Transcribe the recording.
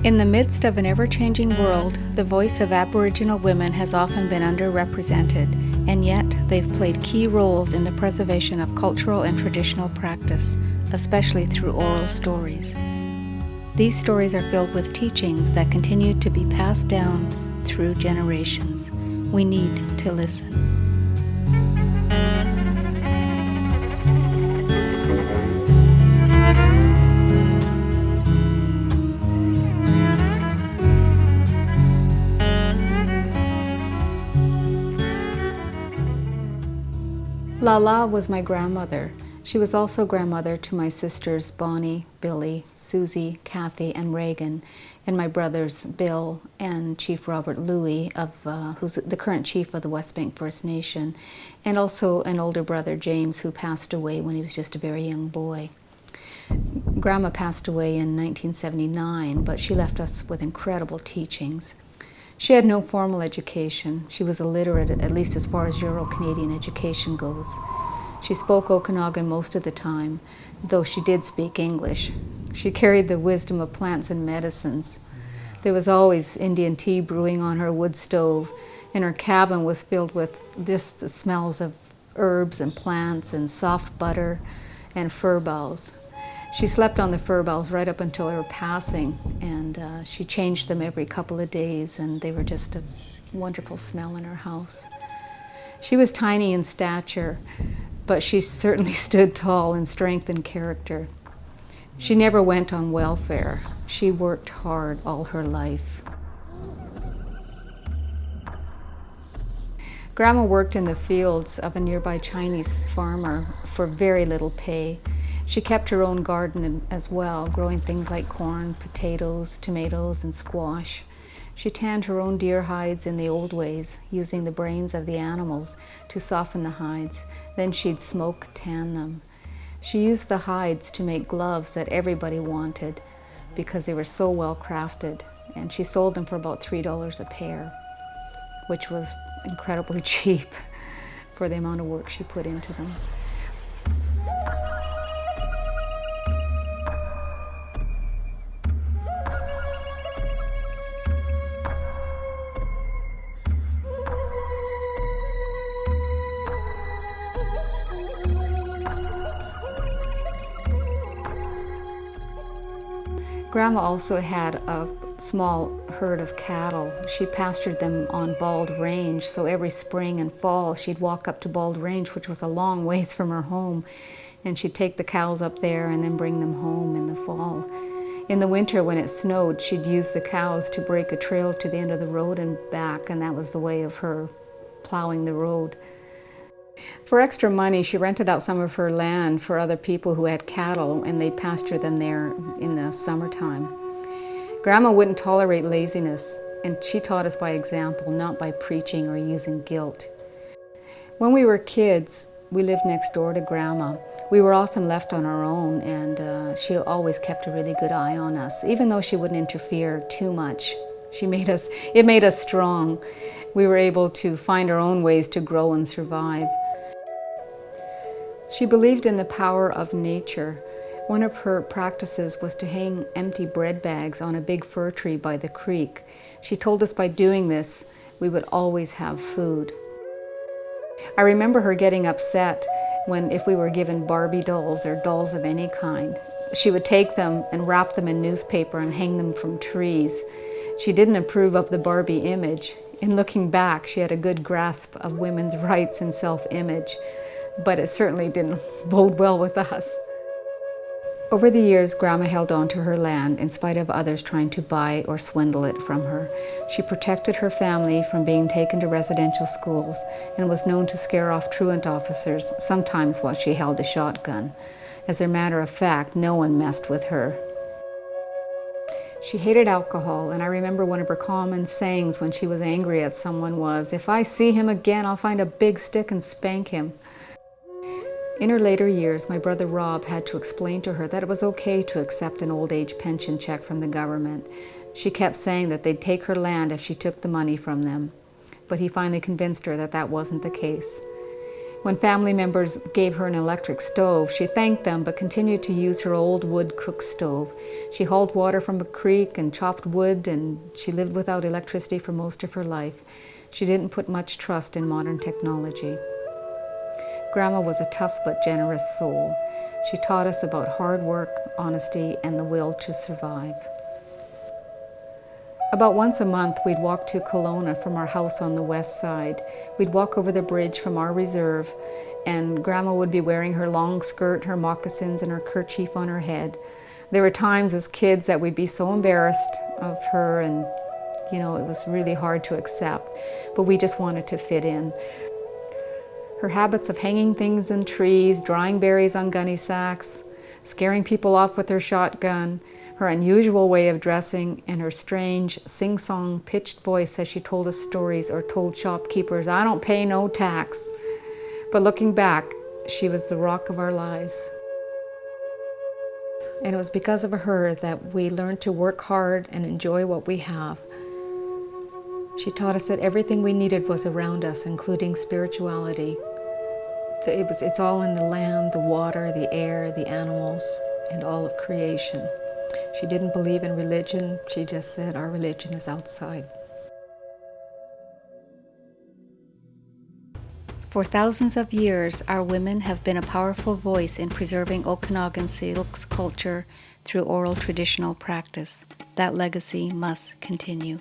In the midst of an ever-changing world, the voice of Aboriginal women has often been underrepresented, and yet they've played key roles in the preservation of cultural and traditional practice, especially through oral stories. These stories are filled with teachings that continue to be passed down through generations. We need to listen. Lala was my grandmother. She was also grandmother to my sisters Bonnie, Billy, Susie, Kathy, and Reagan, and my brothers Bill and Chief Robert Louis, who's the current chief of the Westbank First Nation, and also an older brother, James, who passed away when he was just a very young boy. Grandma passed away in 1979, but she left us with incredible teachings. She had no formal education. She was illiterate, at least as far as Euro-Canadian education goes. She spoke Okanagan most of the time, though she did speak English. She carried the wisdom of plants and medicines. There was always Indian tea brewing on her wood stove, and her cabin was filled with just the smells of herbs and plants and soft butter and fir boughs. She slept on the fir boughs right up until her passing, and she changed them every couple of days, and they were just a wonderful smell in her house. She was tiny in stature, but she certainly stood tall in strength and character. She never went on welfare. She worked hard all her life. Grandma worked in the fields of a nearby Chinese farmer for very little pay. She kept her own garden as well, growing things like corn, potatoes, tomatoes, and squash. She tanned her own deer hides in the old ways, using the brains of the animals to soften the hides. Then she'd smoke tan them. She used the hides to make gloves that everybody wanted because they were so well crafted, and she sold them for about $3 a pair, which was incredibly cheap for the amount of work she put into them. Grandma also had a small herd of cattle. She pastured them on Bald Range, so every spring and fall she'd walk up to Bald Range, which was a long ways from her home, and she'd take the cows up there and then bring them home in the fall. In the winter when it snowed, she'd use the cows to break a trail to the end of the road and back, and that was the way of her plowing the road. For extra money, she rented out some of her land for other people who had cattle, and they'd pasture them there in the summertime. Grandma wouldn't tolerate laziness, and she taught us by example, not by preaching or using guilt. When we were kids, we lived next door to Grandma. We were often left on our own, and she always kept a really good eye on us, even though she wouldn't interfere too much. It made us strong. We were able to find our own ways to grow and survive. She believed in the power of nature. One of her practices was to hang empty bread bags on a big fir tree by the creek. She told us by doing this, we would always have food. I remember her getting upset if we were given Barbie dolls or dolls of any kind. She would take them and wrap them in newspaper and hang them from trees. She didn't approve of the Barbie image. In looking back, she had a good grasp of women's rights and self-image, but it certainly didn't bode well with us. Over the years, Grandma held on to her land in spite of others trying to buy or swindle it from her. She protected her family from being taken to residential schools and was known to scare off truant officers, sometimes while she held a shotgun. As a matter of fact, no one messed with her. She hated alcohol, and I remember one of her common sayings when she was angry at someone was, "If I see him again, I'll find a big stick and spank him." In her later years, my brother Rob had to explain to her that it was okay to accept an old age pension check from the government. She kept saying that they'd take her land if she took the money from them, but he finally convinced her that that wasn't the case. When family members gave her an electric stove, she thanked them but continued to use her old wood cook stove. She hauled water from a creek and chopped wood, and she lived without electricity for most of her life. She didn't put much trust in modern technology. Grandma was a tough but generous soul. She taught us about hard work, honesty, and the will to survive. About once a month, we'd walk to Kelowna from our house on the west side. We'd walk over the bridge from our reserve, and Grandma would be wearing her long skirt, her moccasins, and her kerchief on her head. There were times as kids that we'd be so embarrassed of her, and it was really hard to accept, but we just wanted to fit in. Her habits of hanging things in trees, drying berries on gunny sacks, scaring people off with her shotgun, her unusual way of dressing, and her strange sing-song pitched voice as she told us stories or told shopkeepers, "I don't pay no tax." But looking back, she was the rock of our lives. And it was because of her that we learned to work hard and enjoy what we have. She taught us that everything we needed was around us, including spirituality. It's all in the land, the water, the air, the animals, and all of creation. She didn't believe in religion. She just said our religion is outside. For thousands of years, our women have been a powerful voice in preserving Okanagan Syilx culture through oral traditional practice. That legacy must continue.